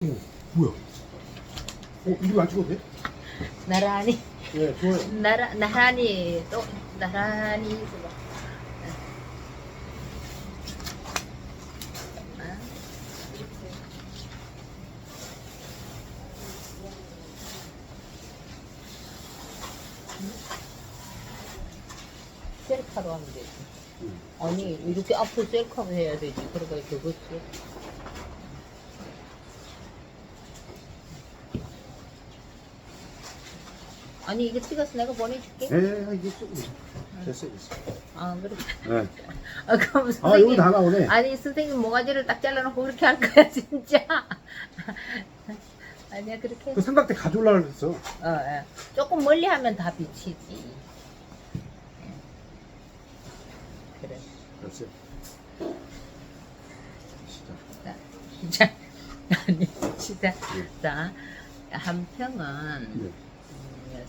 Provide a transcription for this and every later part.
뭐야? 이거 안 찍어도 돼? 나란히 네, 좋아요. 나란히 또 나란히 있어봐. 잠깐만. 셀카로 하면 되지. 아니 이렇게 앞으로 셀카로 해야 되지. 그러니까 그거지. 아니 이거 찍어서 내가 보내줄게. 네, 이게 좀 됐어. 아 그래. 네. 아 그럼 아, 선생님. 여기 다 나오네. 아니 선생님 모가지를 딱 잘라놓고 그렇게 할 거야 진짜. 아니야 그렇게. 그 삼각대 가져올라 그랬어. 예. 조금 멀리 하면 다 비치지. 그래. 됐어요. 시작. 자, 아니 진짜. 네. 자, 한 평은 네.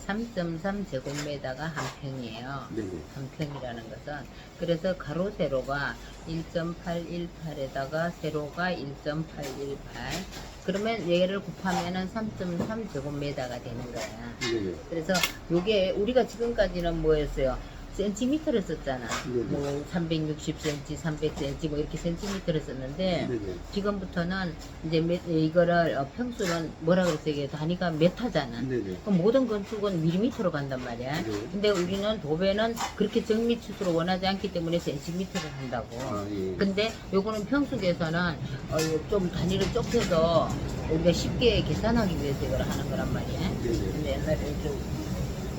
3.3제곱미터가 한 평이에요. 네, 네. 한 평이라는 것은 그래서 가로 세로가 1.818에다가 세로가 1.818 그러면 얘를 곱하면은 3.3제곱미터가 되는 거야. 네, 네. 그래서 요게 우리가 지금까지는 뭐였어요? 센티미터를 썼잖아. 네네. 뭐 360cm, 300cm 뭐 이렇게 센티미터를 썼는데 네, 네. 지금부터는 이제 이거를 평수는 뭐라 그랬어 이게 단위가 메타잖아. 네, 네. 그럼 모든 건축은 밀리미터로 간단 말이야. 네. 근데 우리는 도배는 그렇게 정밀추수로 원하지 않기 때문에 센티미터를 한다고. 아, 예. 근데 요거는 평수계에서는 좀 단위를 좁혀서 우리가 쉽게 계산하기 위해서 이걸 하는 거란 말이야. 네, 네. 근데 옛날에 좀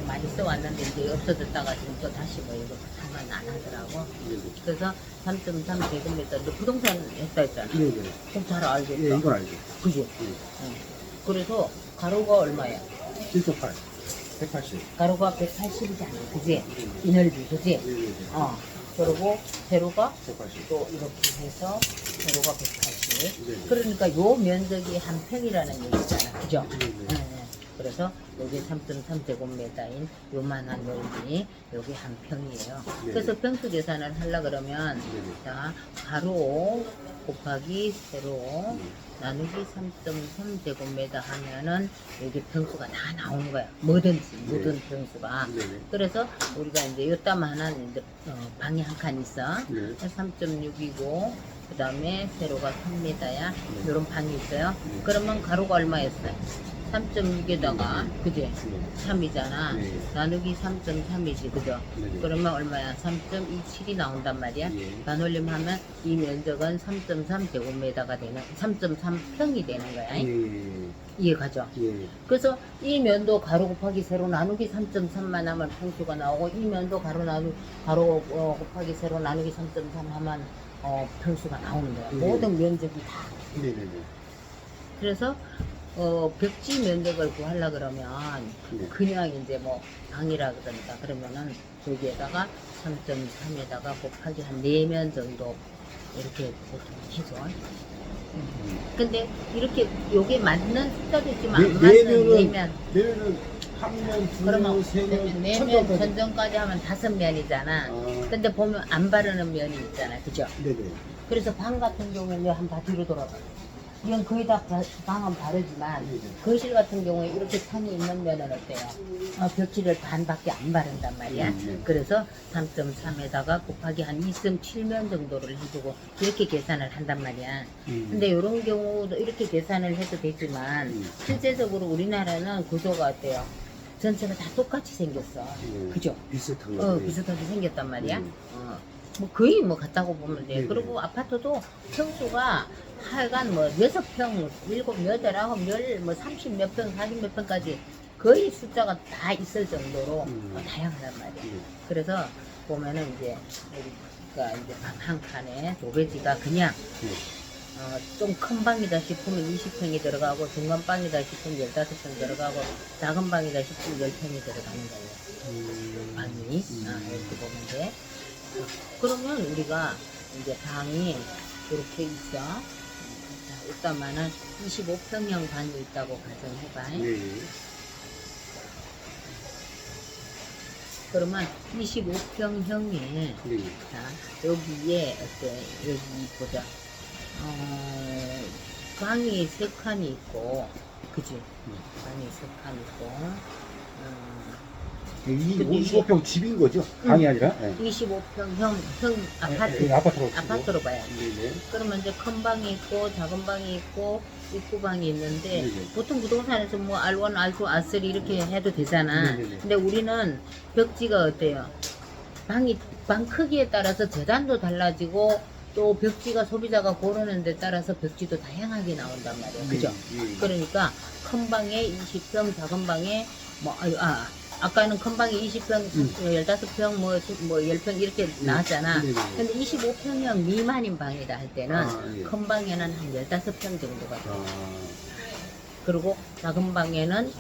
많이 써왔는데 이제 없어졌다가 지금 또 다시 뭐 이거 상관 안 하더라고. 네, 네. 그래서 3.3제곱미터 너 부동산 했다 했잖아. 네, 네. 그럼 잘 알겠다. 예, 이건 알죠. 그지? 예. 응. 그래서 가로가 얼마야? 7.8. 180. 가로가 180이잖아. 그지? 이 넓이, 그지? 네, 네, 네. 그리고 세로가 180. 또 이렇게 해서 세로가 180. 네, 네. 그러니까 요 면적이 한 평이라는 얘기잖아. 그죠? 네, 네. 네. 그래서 여기 3.3제곱미터인 요만한 넓이 여기 한 평이에요. 네. 그래서 평수 계산을 하려 그러면 네. 자 가로 곱하기 세로 네. 나누기 3.3제곱미터 하면은 여기 평수가 다 나오는 거야. 뭐든지 모든 평수가. 네, 네. 그래서 우리가 이제 요따만한 이제 방이 한 칸 있어. 네. 3.6이고 그 다음에 세로가 3m야. 네. 이런 방이 있어요. 네. 그러면 가로가 얼마였어요? 3.6에다가 그지? 네. 3이잖아. 네. 나누기 3.3이지 그죠? 네. 그러면 얼마야? 3.27이 나온단 말이야. 네. 반올림하면 이 면적은 3.3제곱미터가 되는 3.3평이 되는 거야. 예. 이해가죠? 예. 그래서 이 면도 가로 곱하기 세로 나누기 3.3만 하면 평수가 나오고 이 면도 가로 곱하기 세로 나누기 3.3 하면 평수가 나오는 거야. 모든 면적이 다. 네, 네, 네. 그래서 벽지 면적을 구하려 그러면 네. 그냥 이제 뭐 방이라 그러니까 그러면은 여기에다가 3.3에다가 곱하기 한 4면 정도 이렇게 보통 해줘. 근데 이렇게 요게 맞는 숫자도 있지만 안 맞는 내면은 4면 내면은 한 면, 두 그러면 면, 세 면, 4면 천정까지. 전전까지 하면 5면이잖아. 아. 근데 보면 안 바르는 면이 있잖아. 그죠? 네네. 그래서 방 같은 경우에는 한번 뒤로 돌아봐. 이건 거의 다 방은 바르지만 거실 같은 경우에 이렇게 창이 있는 면은 어때요? 벽지를 반밖에 안 바른단 말이야. 그래서 3.3에다가 곱하기 한 2.7면 정도를 해주고 이렇게 계산을 한단 말이야. 근데 이런 경우도 이렇게 계산을 해도 되지만 실제적으로 우리나라는 구조가 어때요? 전체가 다 똑같이 생겼어. 그죠? 비슷한 거. 비슷하게 생겼단 말이야. 뭐 거의 뭐 같다고 보면 돼. 네. 그리고 아파트도 평수가 하여간 뭐 6평, 7, 8, 9, 10, 뭐 30 몇 평, 40 몇 평까지 거의 숫자가 다 있을 정도로 다양하단 말이야. 그래서 보면은 이제 우리가 이제 방 한 칸에 도배지가 그냥 좀 큰 방이다 싶으면 20평이 들어가고 중간 방이다 싶으면 15평 들어가고 작은 방이다 싶으면 10평이 들어가는 거예요. 방이 이렇게 보면 돼. 그러면 우리가 이제 방이 이렇게 있어. 자, 일단만은 25평형 방이 있다고 가정해봐. 네. 그러면 25평형에 네. 자 여기에 어때 여기 보자. 방이 3칸이 있고, 그지? 방이 3칸 있고, 이 근데 55평 집인 거죠? 방이 아니라? 네. 25평형 아파트. 네, 아파트로 치고. 아파트로 봐야지. 네네. 그러면 이제 큰 방이 있고, 작은 방이 있고, 입구방이 있는데, 네네. 보통 부동산에서 뭐 R1, R2, R3 이렇게 해도 되잖아. 네네네. 근데 우리는 벽지가 어때요? 방 크기에 따라서 재단도 달라지고, 또 벽지가 소비자가 고르는 데 따라서 벽지도 다양하게 나온단 말이에요. 그죠? 그러니까 큰 방에 20평, 작은 방에 아까는 큰 방에 20평, 15평, 뭐 10평 이렇게 나왔잖아. 근데 25평형 미만인 방이다 할 때는 예. 큰 방에는 한 15평 정도가 돼. 아, 그리고 작은 방에는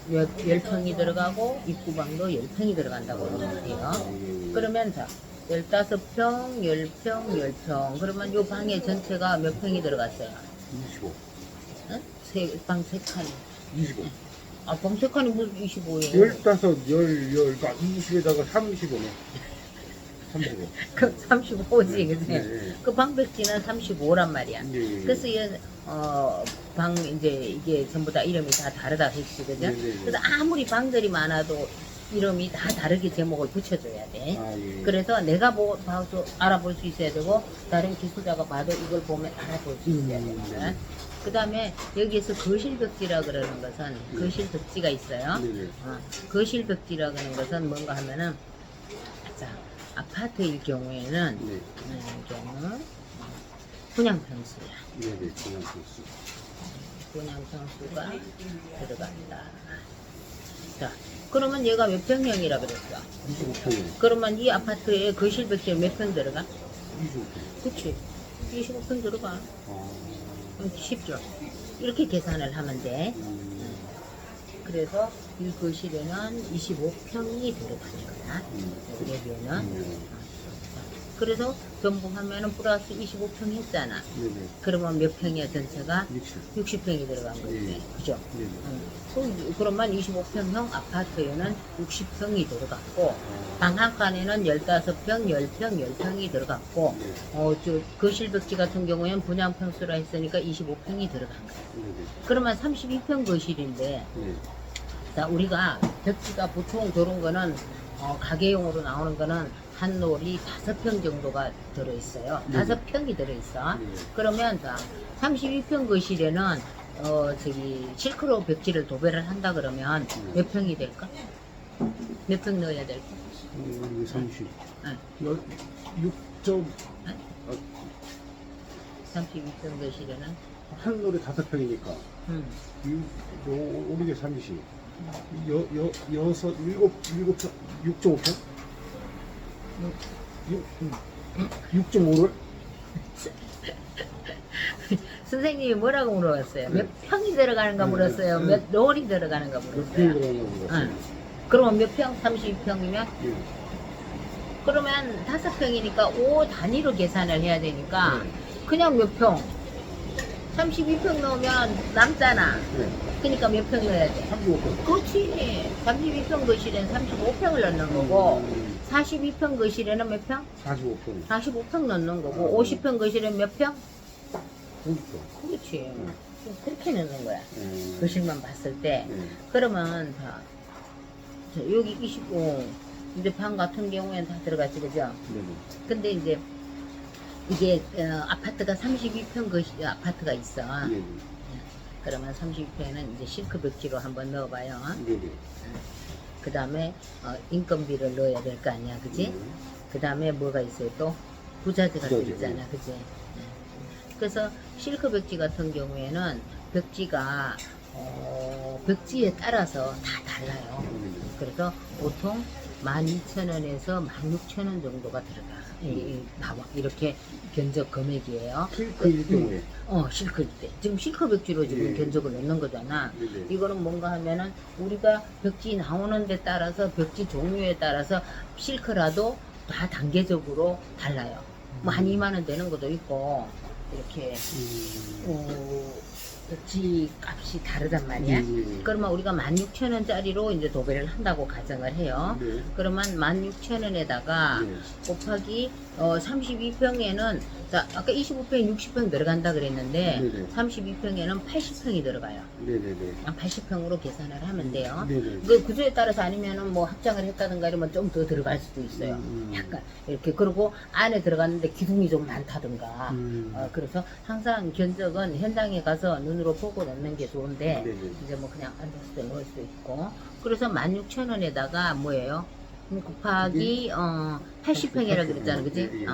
10평이 들어가고 입구방도 10평이 들어간다고 보면 돼요. 그러면 자, 15평, 10평, 10평. 그러면 요 방의 전체가 몇 평이 들어갔어요? 25. 응? 방 3칸. 25. 아, 방 3칸이 무슨 25예요? 15, 10, 20에다가 35네. 35. 그 35지, 그지? 네. 그 방백지는 35란 말이야. 네. 그래서 방, 이제 이게 전부 다 이름이 다 다르다 했지, 그죠? 네. 그래서 아무리 방들이 많아도 이름이 다 다르게 제목을 붙여줘야 돼. 아, 예. 그래서 내가 봐서 알아볼 수 있어야 되고, 다른 기술자가 봐도 이걸 보면 알아볼 수 있어야 됩니다. 그 다음에 여기에서 거실벽지라 그러는 것은 거실벽지가 있어요. 네네. 거실벽지라 그러는 것은 뭔가 하면은, 자, 아파트일 경우에는, 네. 경우, 분양평수야. 네네. 그냥 그렇습니다. 분양평수가 들어간다. 자, 그러면 얘가 몇 평형이라 그랬어? 25평이네. 그러면 이 아파트에 거실벽지에 몇 평 들어가? 25평. 그치. 25평 들어가. 아, 쉽죠. 이렇게 계산을 하면 돼. 그래서 이 거실에는 25평이 들어가는 거야. 여기에는. 그래서 전부 하면은 플러스 25평 했잖아. 네네. 그러면 몇 평이야 전체가? 60. 60평이 들어간 거지. 네. 그죠? 네네. 그러면 25평형 아파트에는 60평이 들어갔고, 방 한 칸에는 15평, 10평, 10평이 들어갔고, 네. 거실벽지 같은 경우에는 분양평수라 했으니까 25평이 들어간 거야. 네네. 그러면 32평 거실인데, 네. 자, 우리가 벽지가 보통 저런 거는, 가게용으로 나오는 거는 한 롤이 5평 정도가 들어있어요. 네. 5평이 들어있어. 네. 그러면 자, 32평 거실에는 실크로 벽지를 도배를 한다 그러면 몇 평이 될까? 몇 평 넣어야 될까? 30. 네. 6점, 32평 거실에는 한 노래 5평이니까. 오리게 30. 여섯, 일곱, 6.5평? 6.5를? 선생님이 뭐라고 물어봤어요? 네. 몇 평이 들어가는가 네. 물었어요? 네. 몇 롤이 들어가는가 몇 물었어요? 평 들어가는 거 응. 그러면 몇 평? 32평이면? 예. 그러면 5평이니까 5 단위로 계산을 해야 되니까 네. 그냥 몇 평? 32평 넣으면 남잖아. 네. 그러니까 몇 평 넣어야 돼? 35평. 그렇지. 32평 거실엔 35평을 넣는 거고 42평 거실에는 몇 평? 45평. 45평 넣는 거고 50평 거실엔 몇 평? 50평. 그렇지. 그렇게 넣는 거야. 네. 거실만 봤을 때. 그러면 자, 여기 25. 이제 방 같은 경우에는 다 들어갔지, 그죠? 네네. 근데 이제 이게 아파트가 32평 거실 아파트가 있어. 네네. 그러면 32평에는 이제 싱크 벽지로 한번 넣어봐요. 네네. 그 다음에 인건비를 넣어야 될 거 아니야, 그지? 그 다음에 뭐가 있어요 또? 부자재가 또 부자재, 있잖아, 그지? 그래서 실크 벽지 같은 경우에는 벽지가 벽지에 따라서 다 달라요. 그래서 보통 12,000원에서 16,000원 정도가 들어가. 나와. 이렇게 견적 금액이에요. 실크일 경우에. 실크일 때. 지금 실크 벽지로 지금 예. 견적을 넣는 거잖아. 네네. 이거는 뭔가 하면은 우리가 벽지 나오는 데 따라서 벽지 종류에 따라서 실크라도 다 단계적으로 달라요. 뭐 한 2만 원 되는 것도 있고 이렇게 지 값이 다르단 말이야. 그러면 우리가 16,000원짜리로 이제 도배를 한다고 가정을 해요. 네. 그러면 16,000원에다가 네. 곱하기 32평에는 아까 25평, 60평 들어간다 그랬는데 네네. 32평에는 80평이 들어가요. 네네네. 80평으로 계산을 하면 돼요. 네네. 그 구조에 따라서 아니면은 뭐 확장을 했다든가 이러면 좀 더 들어갈 수도 있어요. 약간 이렇게. 그리고 안에 들어갔는데 기둥이 좀 많다든가. 그래서 항상 견적은 현장에 가서 눈으로 보고 넣는 게 좋은데 네네. 이제 뭐 그냥 앉았을 때 넣을 수도 있고. 그래서 16,000원에다가 뭐예요? 곱하기 80평이라 그랬잖아, 그지? 예, 예.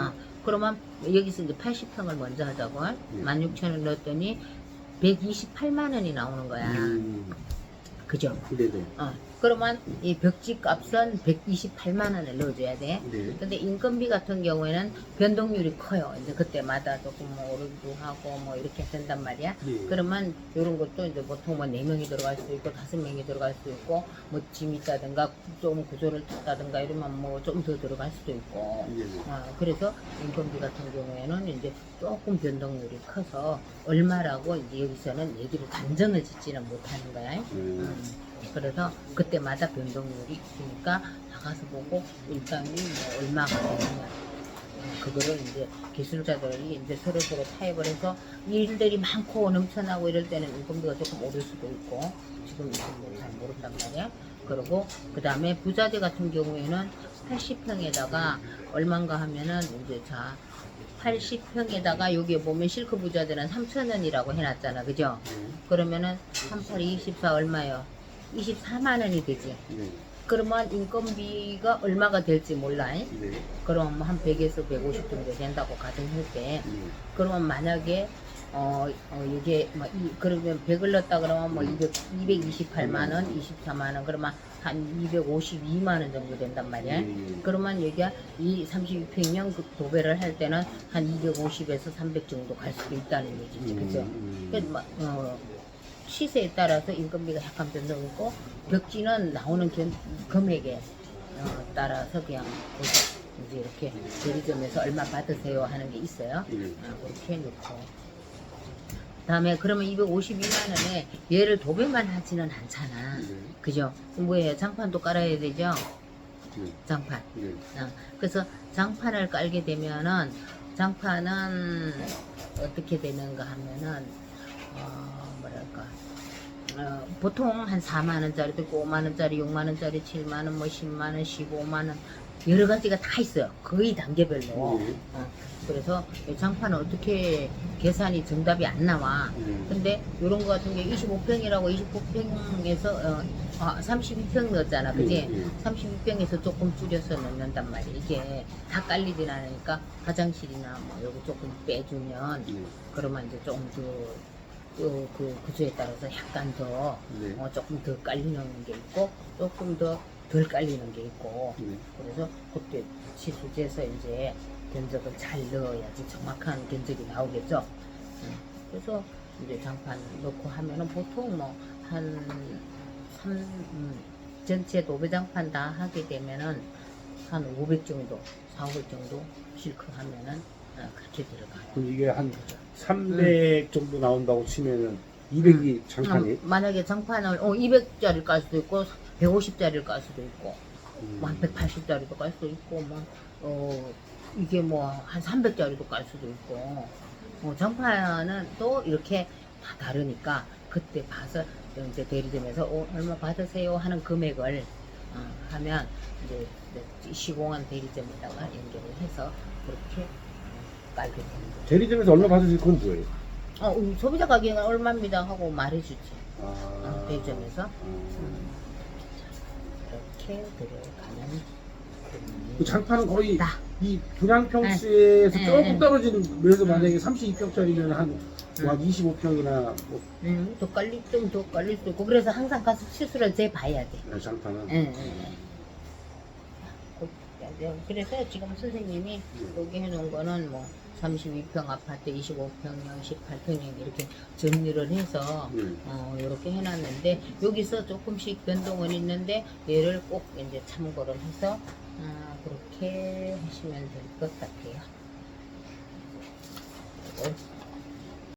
그러면 여기서 이제 80평을 먼저 하자고. 16,000원 넣었더니 128만 원이 나오는 거야. 그죠? 네네. 그러면 이 벽지 값은 128만 원을 넣어줘야 돼. 네. 근데 인건비 같은 경우에는 변동률이 커요. 이제 그때마다 조금 뭐 오르기도 하고 뭐 이렇게 된단 말이야. 네. 그러면 이런 것도 이제 보통 뭐 4명이 들어갈 수도 있고 5명이 들어갈 수도 있고 뭐 짐 있다든가 좀 구조를 탔다든가 이러면 뭐 좀 더 들어갈 수도 있고. 네네. 그래서 인건비 같은 경우에는 이제 조금 변동률이 커서 얼마라고 이제 여기서는 얘기를 단정을 짓지는 못하는 거야. 그래서 그때마다 변동률이 있으니까 나가서 보고 일단은 뭐 얼마가 되느냐 그거를 이제 기술자들이 이제 서로 타협을 해서 일들이 많고 넘쳐나고 이럴 때는 인건비가 조금 오를 수도 있고 지금 잘 모른단 말이야. 그리고 그 다음에 부자재 같은 경우에는 80평에다가 얼마인가 하면은 이제 80평에다가 여기에 보면 실크 부자재는 3,000원이라고 해놨잖아, 그죠? 그러면은 38, 24 얼마요? 24만 원이 되지. 네. 그러면 인건비가 얼마가 될지 몰라. 네. 그럼 한 100에서 150 정도 된다고 가정할 때, 그러면 만약에 이게 뭐 그러면 100을 넣었다 그러면 뭐 228만 원, 24만 원, 그러면 한 252만 원 정도 된단 말이야. 그러면 여기가 이 32평형 그 도배를 할 때는 한 250에서 300 정도 갈 수도 있다는 얘기지, 그죠? 그래서 시세에 따라서 인건비가 약간 변동이 있고 벽지는 나오는 금액에 따라서 그냥 이제 이렇게 대리점에서 얼마 받으세요 하는 게 있어요. 그렇게 놓고 다음에 그러면 252만 원에 얘를 도배만 하지는 않잖아. 그죠? 뭐예요? 장판도 깔아야 되죠? 장판. 그래서 장판을 깔게 되면은 장판은 어떻게 되는가 하면은 뭐랄까 보통 한 4만원짜리도 있고 5만원짜리, 6만원짜리, 7만원, 뭐 10만원, 15만원 여러 가지가 다 있어요. 거의 단계별로. 그래서 이 장판은 어떻게 계산이 정답이 안 나와. 근데 이런 거 같은 게 25평이라고 25평에서 32평 넣었잖아, 그지? 32평에서 조금 줄여서 넣는단 말이야. 이게 다 깔리진 않으니까 화장실이나 뭐 요거 조금 빼주면 그러면 이제 조금 더 그 구조에 따라서 약간 더 조금 더 깔리는 게 있고 조금 더 덜 깔리는 게 있고 그래서 그때 치수재서 이제 견적을 잘 넣어야지 정확한 견적이 나오겠죠. 그래서 이제 장판 넣고 하면은 보통 뭐 한 전체 도배장판 다 하게 되면은 한 500 정도, 400 정도 실크 하면은 그렇게 들어가요. 그럼 이게 한 300 정도 나온다고 치면은 200이 장판이? 만약에 장판을 200짜리 깔 수도 있고 150짜리를 깔 수도 있고 뭐 한 180짜리도 깔 수도 있고 뭐 이게 뭐 한 300짜리도 깔 수도 있고 장판은 또 이렇게 다 다르니까 그때 봐서 이제 대리점에서 얼마 받으세요 하는 금액을 하면 이제 시공한 대리점에다가 연결을 해서 그렇게 깔게 되는 거죠. 대리점에서 얼마 받으실 건 뭐예요? 소비자 가격은 얼마입니다 하고 말해주지. 대리점에서 이렇게 들어가면 그 장판은 거의 나. 이 분양평수에서 네. 조금 떨어지는, 그래서 만약에 32평짜리면 한 25평이나 뭐 더 깔릴 좀 더 깔릴 수 있고 그래서 항상 가서 치수를 재봐야 돼. 장판은. 그래서 지금 선생님이 여기 해놓은 거는 뭐 32평 아파트, 25평형, 18평형 이렇게 정리를 해서 이렇게 해놨는데 여기서 조금씩 변동은 있는데 얘를 꼭 이제 참고를 해서 그렇게 하시면 될 것 같아요.